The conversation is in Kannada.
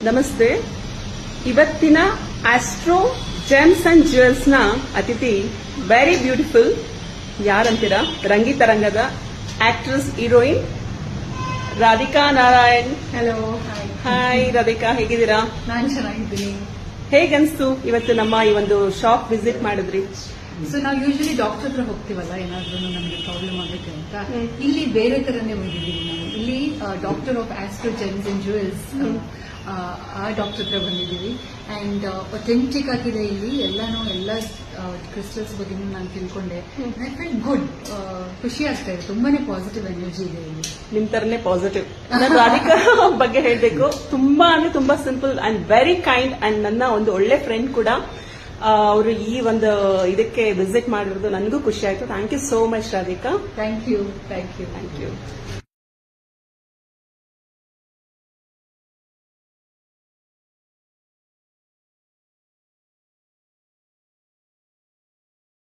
ನಮಸ್ತೆ. ಇವತ್ತಿನ ಆಸ್ಟ್ರೋ ಜೆಮ್ಸ್ ಅಂಡ್ ಜ್ಯುವೆಲ್ಸ್ ನ ಅತಿಥಿ ವೆರಿ ಬ್ಯೂಟಿಫುಲ್ ಯಾರಂತೀರಾ? ರಂಗಿತರಂಗದ actress heroine Radhika Narayan. Hello. Hi Radhika, ಹೇಗಿದ್ದೀರಾ? ನಾನು ಚೆನ್ನಾಗಿದ್ದೀನಿ. ಹೇಗನ್ಸ್ತು ಇವತ್ತು ನಮ್ಮ ಈ ಒಂದು ಶಾಪ್ ವಿಸಿಟ್ ಮಾಡಿದ್ರಿ? ಸೊ ನಾವು ಯೂಶಲಿ ಡಾಕ್ಟರ್ ಹತ್ರ ಹೋಗ್ತೀವಲ್ಲ, ಏನಾದ್ರೂ ನಮಗೆ ಪ್ರಾಬ್ಲಮ್ ಆಗುತ್ತೆ ಅಂತ. ಇಲ್ಲಿ ಬೇರೆ ತರನೇ ಹೋಗಿದ್ದೀವಿ ನಾವು. ಇಲ್ಲಿ doctor of astro gems and jewels ಆ ಡಾಕ್ಟರ್ ಹತ್ರ ಬಂದಿದ್ದೀವಿ. ಅಂಡ್ ಅಥೆಂಟಿಕ್ ಆಗಿದೆ ಇಲ್ಲಿ ಎಲ್ಲ ಕ್ರಿಸ್ಟಲ್ಸ್ ಬಗ್ಗೆ ನಾನು ತಿಳ್ಕೊಂಡೆ. I feel good. ಖುಷಿ ಆಗ್ತಾ ಇದೆ. ತುಂಬಾನೇ ಪಾಸಿಟಿವ್ ಎನರ್ಜಿ ಇದೆ ಇಲ್ಲಿ. ನಿಮ್ ತರನೇ ಪಾಸಿಟಿವ್. ರಾಧಿಕಾ ಬಗ್ಗೆ ಹೇಳ್ಬೇಕು, ತುಂಬಾ ಅಂದ್ರೆ ತುಂಬಾ simple and very kind. And ನನ್ನ ಒಂದು ಒಳ್ಳೆ ಫ್ರೆಂಡ್ ಕೂಡ ಅವರು ಈ ಒಂದು ಇದಕ್ಕೆ ವಿಸಿಟ್ ಮಾಡಿರೋದು ನನಗೂ ಖುಷಿ ಆಯ್ತು. Thank you so much Radhika. Thank you. Thank you.